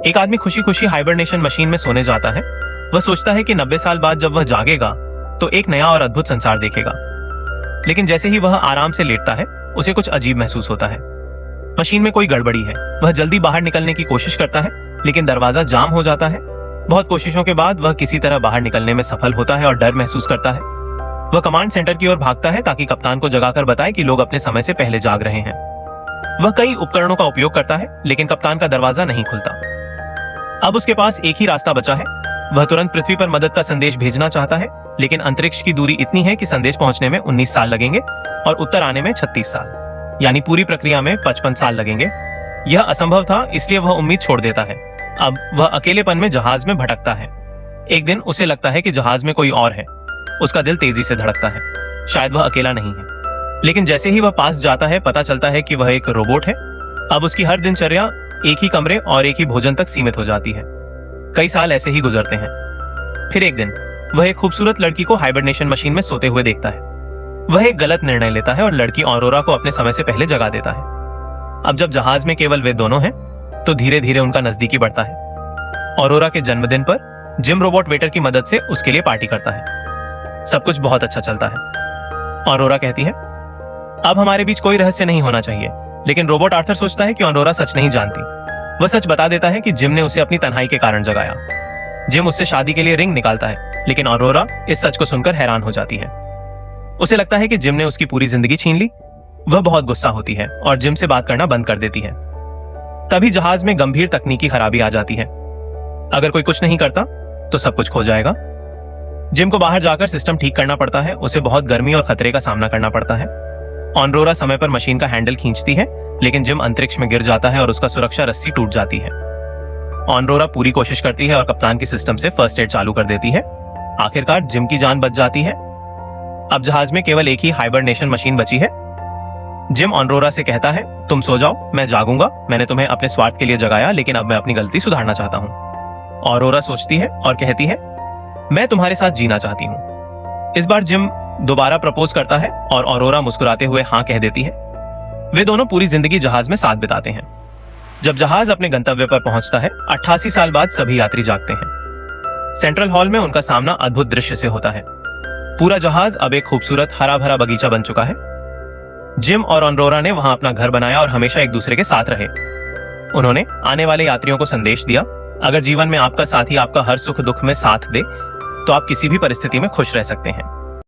एक आदमी खुशी खुशी हाइबरनेशन मशीन में सोने जाता है। वह सोचता है कि 90 साल बाद जब वह जागेगा तो एक नया और अद्भुत संसार देखेगा। लेकिन जैसे ही वह आराम से लेटता है उसे कुछ अजीब महसूस होता है। मशीन में कोई गड़बड़ी है। वह जल्दी बाहर निकलने की कोशिश करता है लेकिन दरवाजा जाम हो जाता है। बहुत कोशिशों के बाद वह किसी तरह बाहर निकलने में सफल होता है और डर महसूस करता है। वह कमांड सेंटर की ओर भागता है ताकि कप्तान को जगाकर बताए कि लोग अपने समय से पहले जाग रहे हैं। वह कई उपकरणों का उपयोग करता है लेकिन कप्तान का दरवाजा नहीं खुलता। अब उसके पास एक ही रास्ता बचा है। वह तुरंत पृथ्वी पर मदद का संदेश भेजना चाहता है लेकिन अंतरिक्ष की दूरी इतनी है कि संदेश पहुंचने में 19 साल लगेंगे और उत्तर आने में 36 साल, यानी पूरी प्रक्रिया में 55 साल लगेंगे। यह असंभव था, इसलिए वह उम्मीद छोड़ देता है। अब वह अकेलेपन में जहाज में भटकता है। एक दिन उसे लगता है कि जहाज में कोई और है। उसका दिल तेजी से धड़कता है। शायद वह अकेला नहीं है। लेकिन जैसे ही वह पास जाता है पता चलता है कि वह एक रोबोट है। अब उसकी हर दिनचर्या एक ही कमरे और एक ही भोजन तक सीमित हो जाती है। कई साल ऐसे ही गुजरते हैं। फिर एक दिन वह एक खूबसूरत लड़की को हाइबरनेशन मशीन में सोते हुए देखता है। वह एक गलत निर्णय लेता है और लड़की ऑरोरा को अपने समय से पहले जगा देता है। अब जब जहाज में केवल वे दोनों हैं तो धीरे धीरे उनका नजदीकी बढ़ता है। ऑरोरा के जन्मदिन पर जिम रोबोट वेटर की मदद से उसके लिए पार्टी करता है। सब कुछ बहुत अच्छा चलता है। ऑरोरा कहती है, अब हमारे बीच कोई रहस्य नहीं होना चाहिए। लेकिन रोबोट आर्थर सोचता है कि ऑरोरा सच नहीं जानती। वह सच बता देता है कि जिम ने उसे अपनी तन्हाई के कारण जगाया। जिम उससे शादी के लिए रिंग निकालता है लेकिन ऑरोरा इस सच को सुनकर हैरान हो जाती है। उसे लगता है कि जिम ने उसकी पूरी जिंदगी छीन ली। वह बहुत गुस्सा होती है और जिम से बात करना बंद कर देती है। तभी जहाज में गंभीर तकनीकी खराबी आ जाती है। अगर कोई कुछ नहीं करता तो सब कुछ खो जाएगा। जिम को बाहर जाकर सिस्टम ठीक करना पड़ता है। उसे बहुत गर्मी और खतरे का सामना करना पड़ता है। ऑरोरा समय पर मशीन का हैंडल खींचती है लेकिन जिम अंतरिक्ष में गिर जाता है और उसका सुरक्षा रस्सी टूट जाती है। ऑरोरा पूरी कोशिश करती है और कप्तान की सिस्टम से फर्स्ट एड चालू कर देती है। आखिरकार जिम की जान बच जाती है। अब जहाज में केवल एक ही हाइबरनेशन मशीन बची है। जिम ऑरोरा से कहता है, तुम सो जाओ, मैं जागूंगा। मैंने तुम्हें अपने स्वार्थ के लिए जगाया लेकिन अब मैं अपनी गलती सुधारना चाहता हूँ। ऑरोरा सोचती है और कहती है, मैं तुम्हारे साथ जीना चाहती हूँ। इस बार जिम दोबारा प्रपोज करता है और ऑरोरा मुस्कुराते हुए हाँ कह देती है। वे दोनों पूरी जिंदगी जहाज में साथ बिताते हैं। जब जहाज अपने गंतव्य पर पहुंचता है 88 साल बाद सभी यात्री जागते हैं। सेंट्रल हॉल में उनका सामना अद्भुत दृश्य से होता है। पूरा जहाज अब एक खूबसूरत हरा भरा बगीचा बन चुका है। जिम और ऑरोरा ने वहां अपना घर बनाया और हमेशा एक दूसरे के साथ रहे। उन्होंने आने वाले यात्रियों को संदेश दिया, अगर जीवन में आपका साथी आपका हर सुख दुख में साथ दे तो आप किसी भी परिस्थिति में खुश रह सकते हैं।